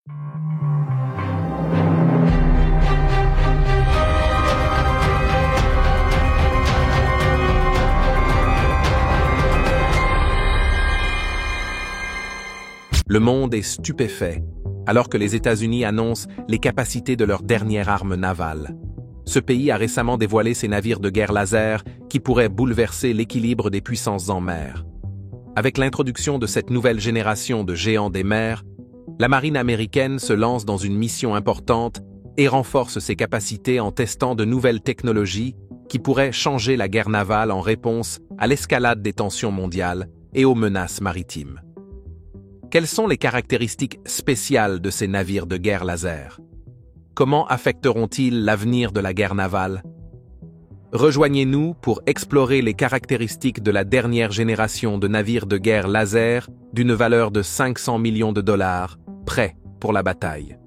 Le monde est stupéfait, alors que les États-Unis annoncent les capacités de leur dernière arme navale. Ce pays a récemment dévoilé ses navires de guerre laser qui pourraient bouleverser l'équilibre des puissances en mer. Avec l'introduction de cette nouvelle génération de géants des mers, la marine américaine se lance dans une mission importante et renforce ses capacités en testant de nouvelles technologies qui pourraient changer la guerre navale en réponse à l'escalade des tensions mondiales et aux menaces maritimes. Quelles sont les caractéristiques spéciales de ces navires de guerre laser? Comment affecteront-ils l'avenir de la guerre navale? Rejoignez-nous pour explorer les caractéristiques de la dernière génération de navires de guerre laser d'une valeur de 500 millions de dollars, prêts pour la bataille.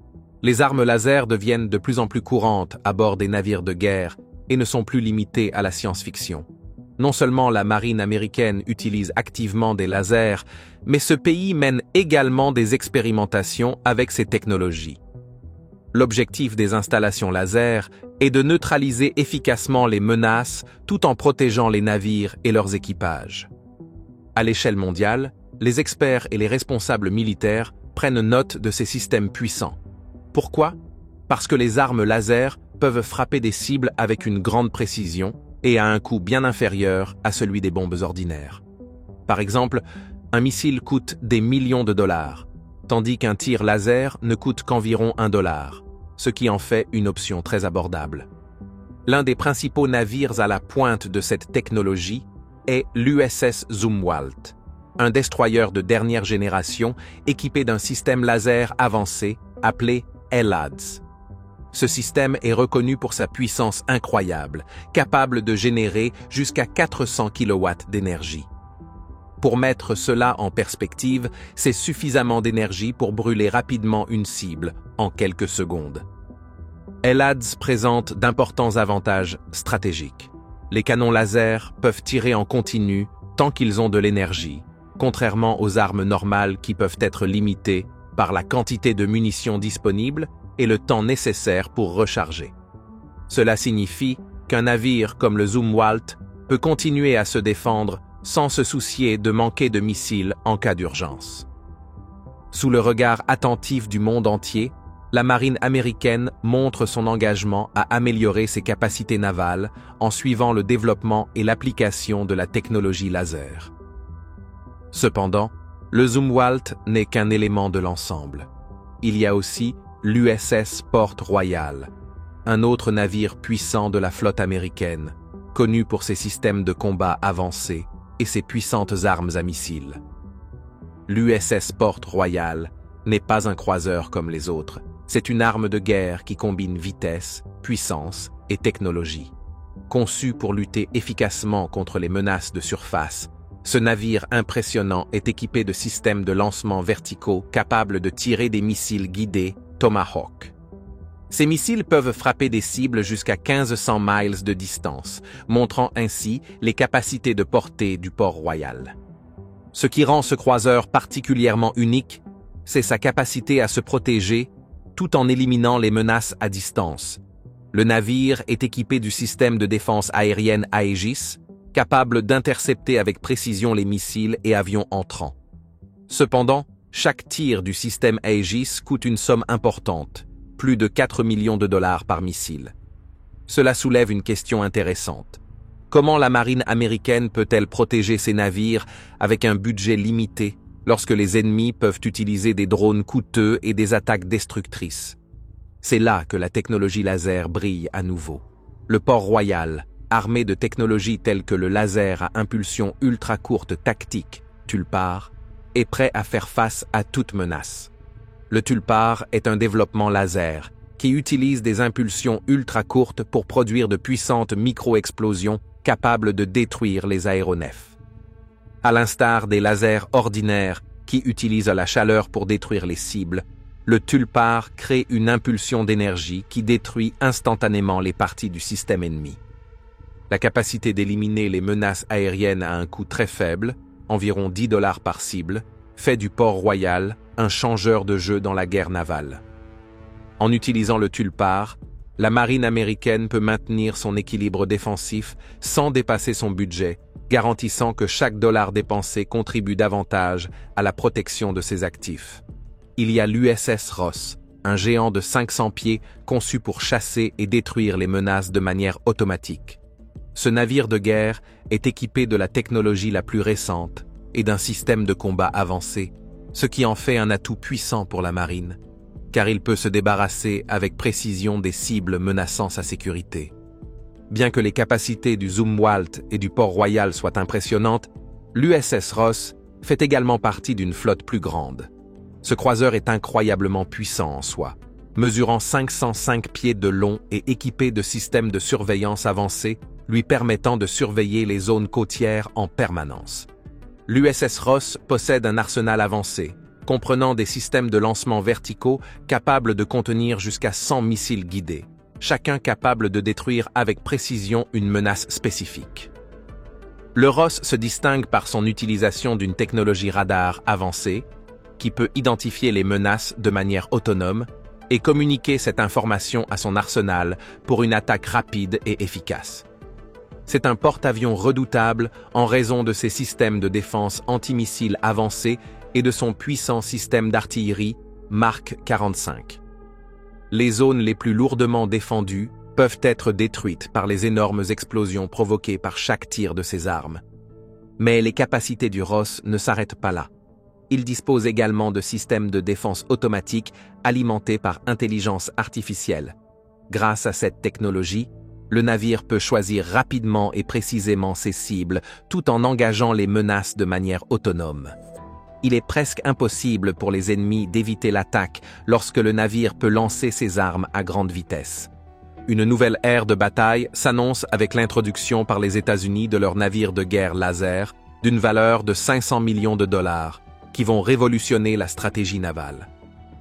Les armes laser deviennent de plus en plus courantes à bord des navires de guerre et ne sont plus limitées à la science-fiction. Non seulement la marine américaine utilise activement des lasers, mais ce pays mène également des expérimentations avec ces technologies. L'objectif des installations laser est de neutraliser efficacement les menaces tout en protégeant les navires et leurs équipages. À l'échelle mondiale, les experts et les responsables militaires prennent note de ces systèmes puissants. Pourquoi? Parce que les armes laser peuvent frapper des cibles avec une grande précision et à un coût bien inférieur à celui des bombes ordinaires. Par exemple, un missile coûte des millions de dollars, tandis qu'un tir laser ne coûte qu'environ $1, ce qui en fait une option très abordable. L'un des principaux navires à la pointe de cette technologie est l'USS Zumwalt, un destroyer de dernière génération équipé d'un système laser avancé appelé ELADS. Ce système est reconnu pour sa puissance incroyable, capable de générer jusqu'à 400 kW d'énergie. Pour mettre cela en perspective, c'est suffisamment d'énergie pour brûler rapidement une cible en quelques secondes. ELADS présente d'importants avantages stratégiques. Les canons laser peuvent tirer en continu tant qu'ils ont de l'énergie, contrairement aux armes normales qui peuvent être limitées par la quantité de munitions disponibles et le temps nécessaire pour recharger. Cela signifie qu'un navire comme le Zumwalt peut continuer à se défendre sans se soucier de manquer de missiles en cas d'urgence. Sous le regard attentif du monde entier, la marine américaine montre son engagement à améliorer ses capacités navales en suivant le développement et l'application de la technologie laser. Cependant, le Zumwalt n'est qu'un élément de l'ensemble. Il y a aussi l'USS Port Royal, un autre navire puissant de la flotte américaine, connu pour ses systèmes de combat avancés et ses puissantes armes à missiles. L'USS Port Royal n'est pas un croiseur comme les autres, c'est une arme de guerre qui combine vitesse, puissance et technologie. Conçu pour lutter efficacement contre les menaces de surface, ce navire impressionnant est équipé de systèmes de lancement verticaux capables de tirer des missiles guidés Tomahawk. Ces missiles peuvent frapper des cibles jusqu'à 1500 miles de distance, montrant ainsi les capacités de portée du Port Royal. Ce qui rend ce croiseur particulièrement unique, c'est sa capacité à se protéger tout en éliminant les menaces à distance. Le navire est équipé du système de défense aérienne Aegis, capable d'intercepter avec précision les missiles et avions entrants. Cependant, chaque tir du système Aegis coûte une somme importante, plus de 4 millions de dollars par missile. Cela soulève une question intéressante. Comment la marine américaine peut-elle protéger ses navires avec un budget limité lorsque les ennemis peuvent utiliser des drones coûteux et des attaques destructrices? C'est là que la technologie laser brille à nouveau. Le Port Royal, armé de technologies telles que le laser à impulsion ultra courte tactique, Tulpar, est prêt à faire face à toute menace. Le Tulpar est un développement laser qui utilise des impulsions ultra courtes pour produire de puissantes micro-explosions capables de détruire les aéronefs. À l'instar des lasers ordinaires qui utilisent la chaleur pour détruire les cibles, le Tulpar crée une impulsion d'énergie qui détruit instantanément les parties du système ennemi. La capacité d'éliminer les menaces aériennes à un coût très faible, environ $10 par cible, fait du Port Royal un changeur de jeu dans la guerre navale. En utilisant le Tulpar, la marine américaine peut maintenir son équilibre défensif sans dépasser son budget, garantissant que chaque dollar dépensé contribue davantage à la protection de ses actifs. Il y a l'USS Ross, un géant de 500 pieds conçu pour chasser et détruire les menaces de manière automatique. Ce navire de guerre est équipé de la technologie la plus récente et d'un système de combat avancé, ce qui en fait un atout puissant pour la marine, car il peut se débarrasser avec précision des cibles menaçant sa sécurité. Bien que les capacités du Zumwalt et du Port-Royal soient impressionnantes, l'USS Ross fait également partie d'une flotte plus grande. Ce croiseur est incroyablement puissant en soi, mesurant 505 pieds de long et équipé de systèmes de surveillance avancés, lui permettant de surveiller les zones côtières en permanence. L'USS Ross possède un arsenal avancé, comprenant des systèmes de lancement verticaux capables de contenir jusqu'à 100 missiles guidés, chacun capable de détruire avec précision une menace spécifique. Le Ross se distingue par son utilisation d'une technologie radar avancée, qui peut identifier les menaces de manière autonome et communiquer cette information à son arsenal pour une attaque rapide et efficace. C'est un porte-avions redoutable en raison de ses systèmes de défense antimissiles avancés et de son puissant système d'artillerie Mark 45. Les zones les plus lourdement défendues peuvent être détruites par les énormes explosions provoquées par chaque tir de ses armes. Mais les capacités du Ross ne s'arrêtent pas là. Il dispose également de systèmes de défense automatique alimentés par intelligence artificielle. Grâce à cette technologie, le navire peut choisir rapidement et précisément ses cibles tout en engageant les menaces de manière autonome. Il est presque impossible pour les ennemis d'éviter l'attaque lorsque le navire peut lancer ses armes à grande vitesse. Une nouvelle ère de bataille s'annonce avec l'introduction par les États-Unis de leurs navires de guerre laser d'une valeur de 500 millions de dollars, qui vont révolutionner la stratégie navale.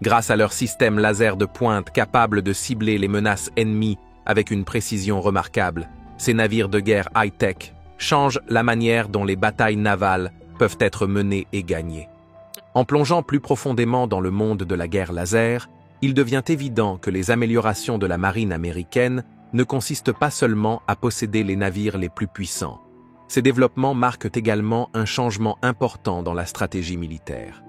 Grâce à leur système laser de pointe capable de cibler les menaces ennemies avec une précision remarquable, ces navires de guerre high-tech changent la manière dont les batailles navales peuvent être menées et gagnées. En plongeant plus profondément dans le monde de la guerre laser, il devient évident que les améliorations de la marine américaine ne consistent pas seulement à posséder les navires les plus puissants. Ces développements marquent également un changement important dans la stratégie militaire.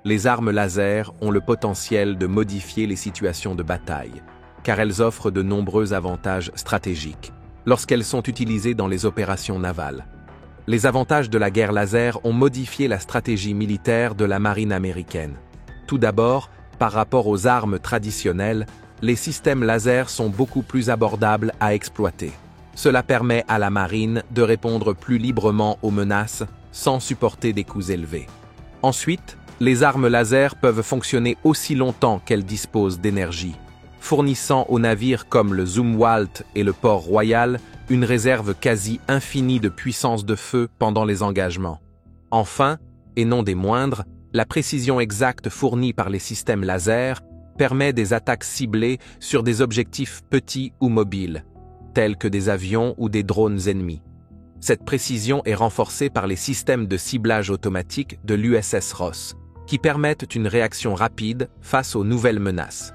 Les armes laser ont le potentiel de modifier les situations de bataille, car elles offrent de nombreux avantages stratégiques lorsqu'elles sont utilisées dans les opérations navales. Les avantages de la guerre laser ont modifié la stratégie militaire de la marine américaine. Tout d'abord, par rapport aux armes traditionnelles, les systèmes laser sont beaucoup plus abordables à exploiter. Cela permet à la marine de répondre plus librement aux menaces sans supporter des coûts élevés. Ensuite, les armes laser peuvent fonctionner aussi longtemps qu'elles disposent d'énergie, fournissant aux navires comme le Zumwalt et le Port-Royal une réserve quasi infinie de puissance de feu pendant les engagements. Enfin, et non des moindres, la précision exacte fournie par les systèmes laser permet des attaques ciblées sur des objectifs petits ou mobiles, tels que des avions ou des drones ennemis. Cette précision est renforcée par les systèmes de ciblage automatique de l'USS Ross, qui permettent une réaction rapide face aux nouvelles menaces.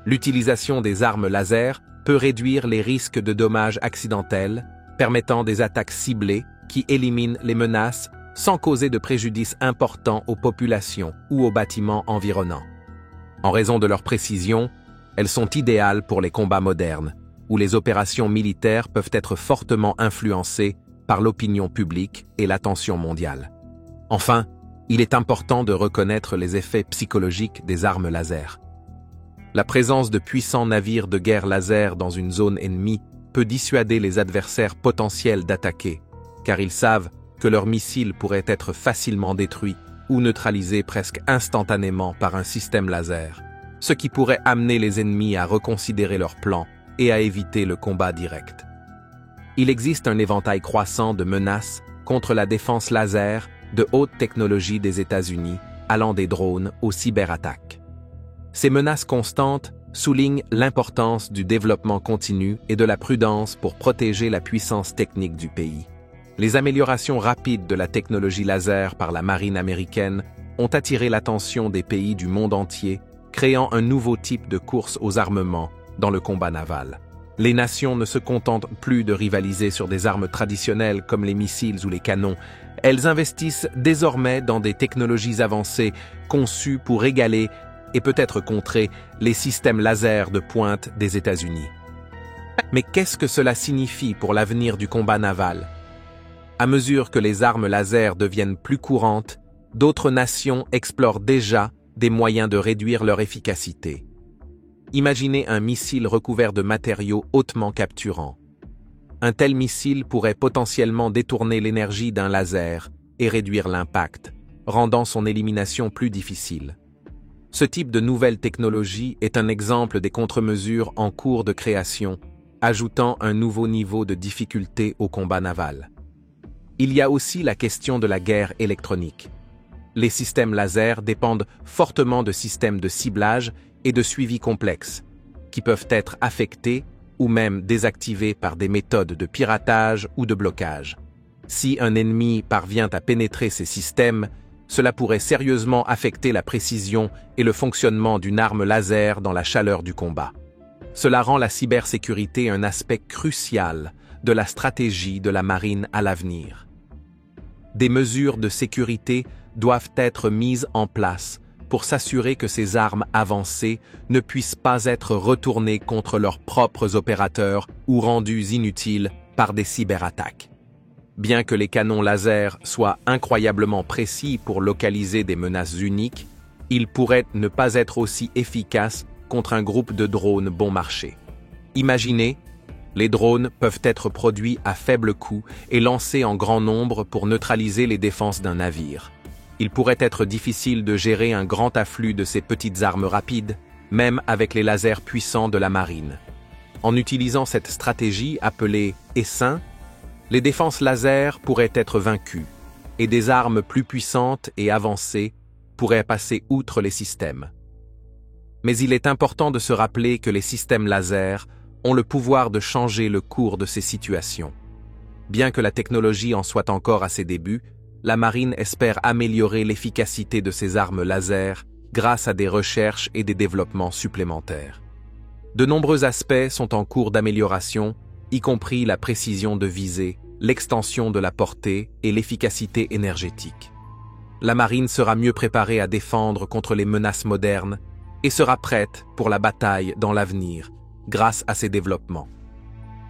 L'utilisation des armes laser peut réduire les risques de dommages accidentels, permettant des attaques ciblées qui éliminent les menaces sans causer de préjudice important aux populations ou aux bâtiments environnants. En raison de leur précision, elles sont idéales pour les combats modernes, où les opérations militaires peuvent être fortement influencées par l'opinion publique et l'attention mondiale. Enfin, il est important de reconnaître les effets psychologiques des armes laser. La présence de puissants navires de guerre laser dans une zone ennemie peut dissuader les adversaires potentiels d'attaquer, car ils savent que leurs missiles pourraient être facilement détruits ou neutralisés presque instantanément par un système laser, ce qui pourrait amener les ennemis à reconsidérer leurs plans et à éviter le combat direct. Il existe un éventail croissant de menaces contre la défense laser de haute technologie des États-Unis, allant des drones aux cyberattaques. Ces menaces constantes soulignent l'importance du développement continu et de la prudence pour protéger la puissance technique du pays. Les améliorations rapides de la technologie laser par la marine américaine ont attiré l'attention des pays du monde entier, créant un nouveau type de course aux armements dans le combat naval. Les nations ne se contentent plus de rivaliser sur des armes traditionnelles comme les missiles ou les canons. Elles investissent désormais dans des technologies avancées conçues pour égaler et peut-être contrer les systèmes laser de pointe des États-Unis. Mais qu'est-ce que cela signifie pour l'avenir du combat naval? À mesure que les armes laser deviennent plus courantes, d'autres nations explorent déjà des moyens de réduire leur efficacité. Imaginez un missile recouvert de matériaux hautement capturants. Un tel missile pourrait potentiellement détourner l'énergie d'un laser et réduire l'impact, rendant son élimination plus difficile. Ce type de nouvelle technologie est un exemple des contre-mesures en cours de création, ajoutant un nouveau niveau de difficulté au combat naval. Il y a aussi la question de la guerre électronique. Les systèmes laser dépendent fortement de systèmes de ciblage et de suivi complexes, qui peuvent être affectés ou même désactivés par des méthodes de piratage ou de blocage. Si un ennemi parvient à pénétrer ces systèmes, cela pourrait sérieusement affecter la précision et le fonctionnement d'une arme laser dans la chaleur du combat. Cela rend la cybersécurité un aspect crucial de la stratégie de la marine à l'avenir. Des mesures de sécurité doivent être mises en place pour s'assurer que ces armes avancées ne puissent pas être retournées contre leurs propres opérateurs ou rendues inutiles par des cyberattaques. Bien que les canons laser soient incroyablement précis pour localiser des menaces uniques, ils pourraient ne pas être aussi efficaces contre un groupe de drones bon marché. Imaginez, les drones peuvent être produits à faible coût et lancés en grand nombre pour neutraliser les défenses d'un navire. Il pourrait être difficile de gérer un grand afflux de ces petites armes rapides, même avec les lasers puissants de la marine. En utilisant cette stratégie appelée « essaim », les défenses laser pourraient être vaincues, et des armes plus puissantes et avancées pourraient passer outre les systèmes. Mais il est important de se rappeler que les systèmes laser ont le pouvoir de changer le cours de ces situations. Bien que la technologie en soit encore à ses débuts, la marine espère améliorer l'efficacité de ses armes laser grâce à des recherches et des développements supplémentaires. De nombreux aspects sont en cours d'amélioration, y compris la précision de visée, l'extension de la portée et l'efficacité énergétique. La marine sera mieux préparée à défendre contre les menaces modernes et sera prête pour la bataille dans l'avenir grâce à ces développements.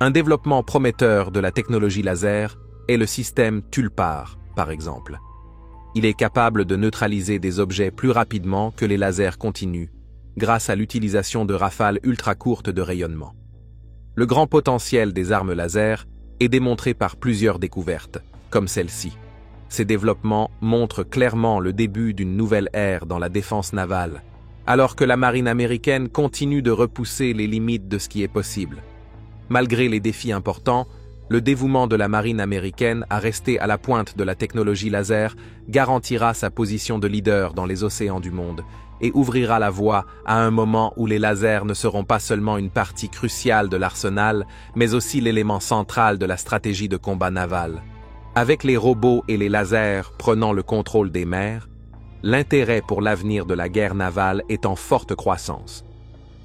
Un développement prometteur de la technologie laser est le système Tulpar, par exemple. Il est capable de neutraliser des objets plus rapidement que les lasers continus, grâce à l'utilisation de rafales ultra courtes de rayonnement. Le grand potentiel des armes laser est démontré par plusieurs découvertes, comme celle-ci. Ces développements montrent clairement le début d'une nouvelle ère dans la défense navale, alors que la marine américaine continue de repousser les limites de ce qui est possible. Malgré les défis importants, le dévouement de la marine américaine à rester à la pointe de la technologie laser garantira sa position de leader dans les océans du monde et ouvrira la voie à un moment où les lasers ne seront pas seulement une partie cruciale de l'arsenal, mais aussi l'élément central de la stratégie de combat naval. Avec les robots et les lasers prenant le contrôle des mers, l'intérêt pour l'avenir de la guerre navale est en forte croissance.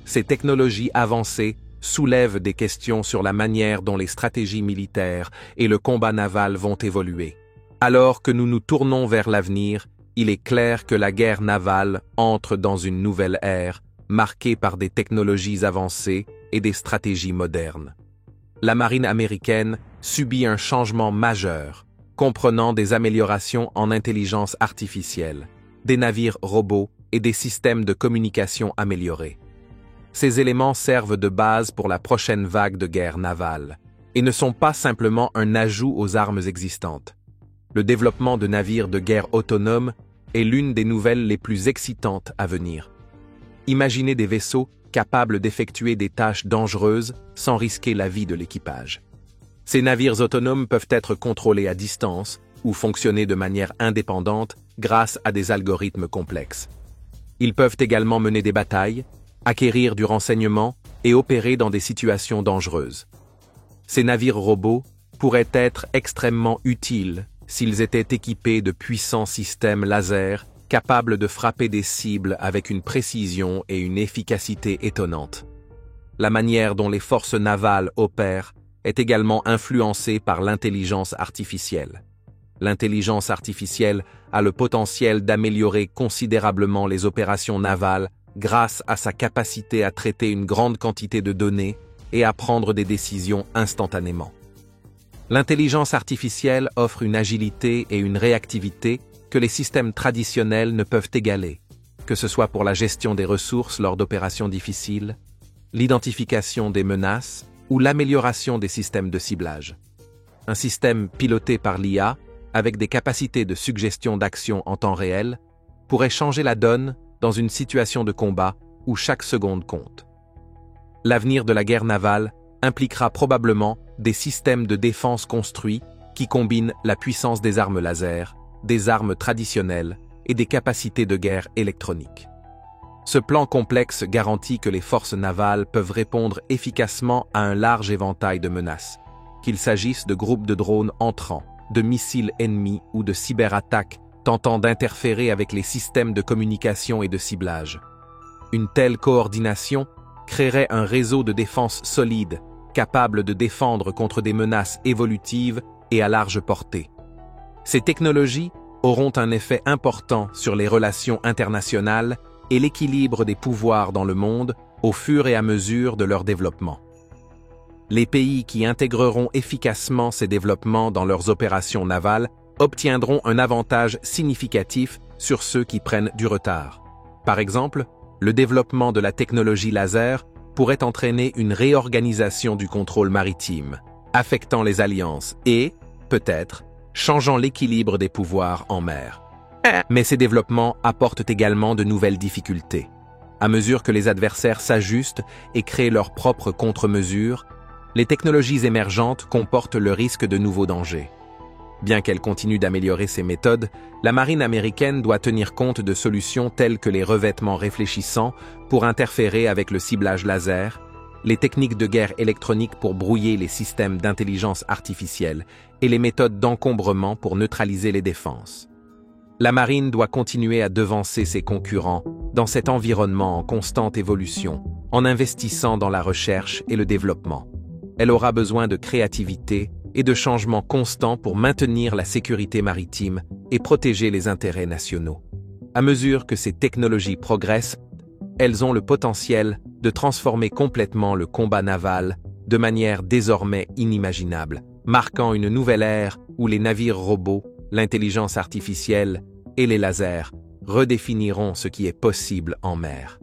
Ces technologies avancées soulèvent des questions sur la manière dont les stratégies militaires et le combat naval vont évoluer. Alors que nous nous tournons vers l'avenir, il est clair que la guerre navale entre dans une nouvelle ère, marquée par des technologies avancées et des stratégies modernes. La marine américaine subit un changement majeur, comprenant des améliorations en intelligence artificielle, des navires robots et des systèmes de communication améliorés. Ces éléments servent de base pour la prochaine vague de guerre navale et ne sont pas simplement un ajout aux armes existantes. Le développement de navires de guerre autonomes est l'une des nouvelles les plus excitantes à venir. Imaginez des vaisseaux capables d'effectuer des tâches dangereuses sans risquer la vie de l'équipage. Ces navires autonomes peuvent être contrôlés à distance ou fonctionner de manière indépendante grâce à des algorithmes complexes. Ils peuvent également mener des batailles, acquérir du renseignement et opérer dans des situations dangereuses. Ces navires robots pourraient être extrêmement utiles s'ils étaient équipés de puissants systèmes laser capable de frapper des cibles avec une précision et une efficacité étonnantes. La manière dont les forces navales opèrent est également influencée par l'intelligence artificielle. L'intelligence artificielle a le potentiel d'améliorer considérablement les opérations navales grâce à sa capacité à traiter une grande quantité de données et à prendre des décisions instantanément. L'intelligence artificielle offre une agilité et une réactivité que les systèmes traditionnels ne peuvent égaler, que ce soit pour la gestion des ressources lors d'opérations difficiles, l'identification des menaces ou l'amélioration des systèmes de ciblage. Un système piloté par l'IA, avec des capacités de suggestion d'action en temps réel, pourrait changer la donne dans une situation de combat où chaque seconde compte. L'avenir de la guerre navale impliquera probablement des systèmes de défense construits qui combinent la puissance des armes laser, des armes traditionnelles et des capacités de guerre électroniques. Ce plan complexe garantit que les forces navales peuvent répondre efficacement à un large éventail de menaces, qu'il s'agisse de groupes de drones entrants, de missiles ennemis ou de cyberattaques tentant d'interférer avec les systèmes de communication et de ciblage. Une telle coordination créerait un réseau de défense solide, capable de défendre contre des menaces évolutives et à large portée. Ces technologies auront un effet important sur les relations internationales et l'équilibre des pouvoirs dans le monde au fur et à mesure de leur développement. Les pays qui intégreront efficacement ces développements dans leurs opérations navales obtiendront un avantage significatif sur ceux qui prennent du retard. Par exemple, le développement de la technologie laser pourrait entraîner une réorganisation du contrôle maritime, affectant les alliances et, peut-être, changeant l'équilibre des pouvoirs en mer. Mais ces développements apportent également de nouvelles difficultés. À mesure que les adversaires s'ajustent et créent leurs propres contre-mesures, les technologies émergentes comportent le risque de nouveaux dangers. Bien qu'elle continue d'améliorer ses méthodes, la marine américaine doit tenir compte de solutions telles que les revêtements réfléchissants pour interférer avec le ciblage laser, les techniques de guerre électronique pour brouiller les systèmes d'intelligence artificielle et les méthodes d'encombrement pour neutraliser les défenses. La marine doit continuer à devancer ses concurrents dans cet environnement en constante évolution, en investissant dans la recherche et le développement. Elle aura besoin de créativité et de changements constants pour maintenir la sécurité maritime et protéger les intérêts nationaux. À mesure que ces technologies progressent, elles ont le potentiel de transformer complètement le combat naval de manière désormais inimaginable, marquant une nouvelle ère où les navires robots, l'intelligence artificielle et les lasers redéfiniront ce qui est possible en mer.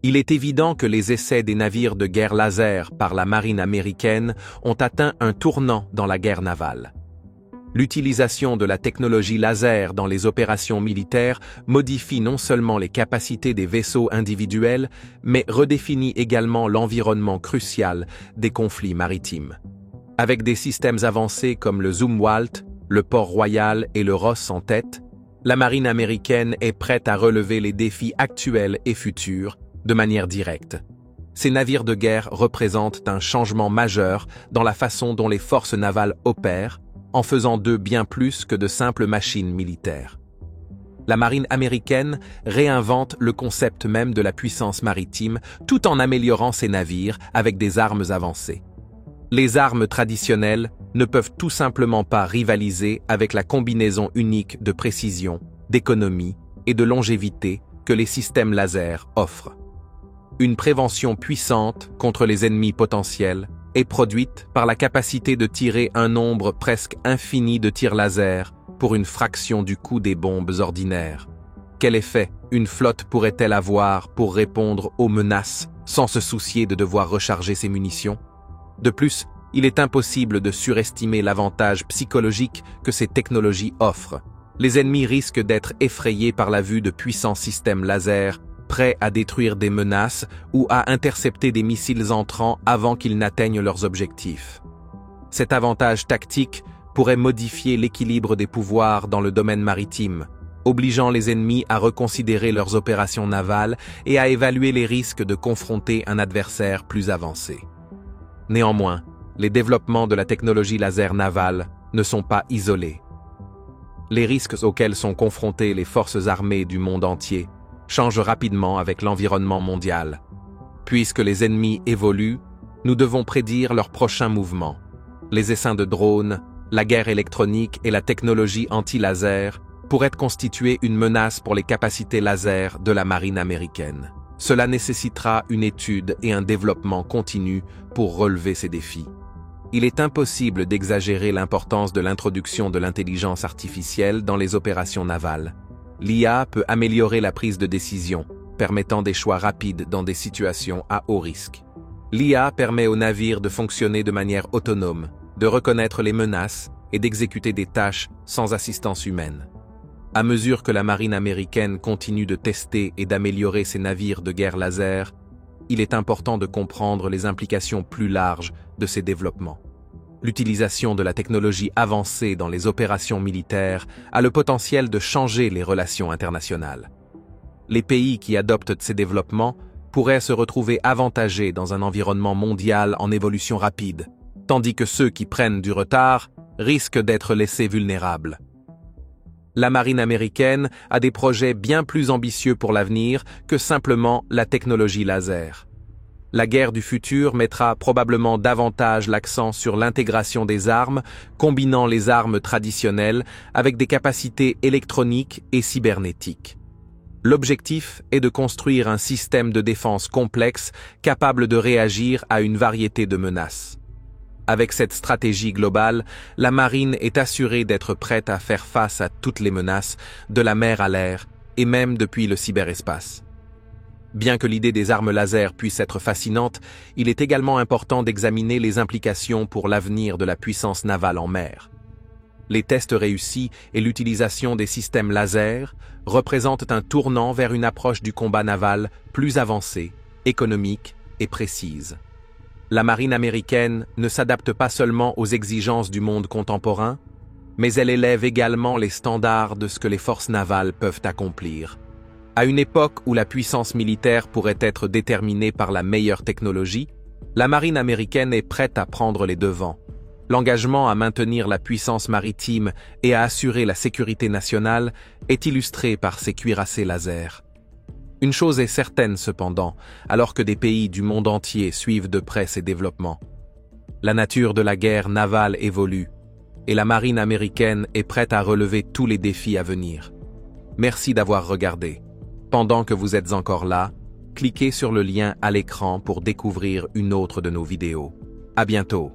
Il est évident que les essais des navires de guerre laser par la marine américaine ont atteint un tournant dans la guerre navale. L'utilisation de la technologie laser dans les opérations militaires modifie non seulement les capacités des vaisseaux individuels, mais redéfinit également l'environnement crucial des conflits maritimes. Avec des systèmes avancés comme le Zumwalt, le Port-Royal et le Ross en tête, la marine américaine est prête à relever les défis actuels et futurs de manière directe. Ces navires de guerre représentent un changement majeur dans la façon dont les forces navales opèrent, en faisant d'eux bien plus que de simples machines militaires. La marine américaine réinvente le concept même de la puissance maritime tout en améliorant ses navires avec des armes avancées. Les armes traditionnelles ne peuvent tout simplement pas rivaliser avec la combinaison unique de précision, d'économie et de longévité que les systèmes laser offrent. Une prévention puissante contre les ennemis potentiels est produite par la capacité de tirer un nombre presque infini de tirs laser pour une fraction du coût des bombes ordinaires. Quel effet une flotte pourrait-elle avoir pour répondre aux menaces sans se soucier de devoir recharger ses munitions? De plus, il est impossible de surestimer l'avantage psychologique que ces technologies offrent. Les ennemis risquent d'être effrayés par la vue de puissants systèmes laser prêts à détruire des menaces ou à intercepter des missiles entrants avant qu'ils n'atteignent leurs objectifs. Cet avantage tactique pourrait modifier l'équilibre des pouvoirs dans le domaine maritime, obligeant les ennemis à reconsidérer leurs opérations navales et à évaluer les risques de confronter un adversaire plus avancé. Néanmoins, les développements de la technologie laser navale ne sont pas isolés. Les risques auxquels sont confrontées les forces armées du monde entier changent rapidement avec l'environnement mondial. Puisque les ennemis évoluent, nous devons prédire leurs prochains mouvements. Les essaims de drones, la guerre électronique et la technologie anti-laser pourraient constituer une menace pour les capacités laser de la marine américaine. Cela nécessitera une étude et un développement continu pour relever ces défis. Il est impossible d'exagérer l'importance de l'introduction de l'intelligence artificielle dans les opérations navales. L'IA peut améliorer la prise de décision, permettant des choix rapides dans des situations à haut risque. L'IA permet aux navires de fonctionner de manière autonome, de reconnaître les menaces et d'exécuter des tâches sans assistance humaine. À mesure que la marine américaine continue de tester et d'améliorer ses navires de guerre laser, il est important de comprendre les implications plus larges de ces développements. L'utilisation de la technologie avancée dans les opérations militaires a le potentiel de changer les relations internationales. Les pays qui adoptent ces développements pourraient se retrouver avantagés dans un environnement mondial en évolution rapide, tandis que ceux qui prennent du retard risquent d'être laissés vulnérables. La marine américaine a des projets bien plus ambitieux pour l'avenir que simplement la technologie laser. La guerre du futur mettra probablement davantage l'accent sur l'intégration des armes, combinant les armes traditionnelles avec des capacités électroniques et cybernétiques. L'objectif est de construire un système de défense complexe capable de réagir à une variété de menaces. Avec cette stratégie globale, la marine est assurée d'être prête à faire face à toutes les menaces, de la mer à l'air, et même depuis le cyberespace. Bien que l'idée des armes laser puisse être fascinante, il est également important d'examiner les implications pour l'avenir de la puissance navale en mer. Les tests réussis et l'utilisation des systèmes laser représentent un tournant vers une approche du combat naval plus avancée, économique et précise. La marine américaine ne s'adapte pas seulement aux exigences du monde contemporain, mais elle élève également les standards de ce que les forces navales peuvent accomplir. À une époque où la puissance militaire pourrait être déterminée par la meilleure technologie, la marine américaine est prête à prendre les devants. L'engagement à maintenir la puissance maritime et à assurer la sécurité nationale est illustré par ses cuirassés laser. Une chose est certaine cependant, alors que des pays du monde entier suivent de près ces développements. La nature de la guerre navale évolue, et la marine américaine est prête à relever tous les défis à venir. Merci d'avoir regardé. Pendant que vous êtes encore là, cliquez sur le lien à l'écran pour découvrir une autre de nos vidéos. À bientôt.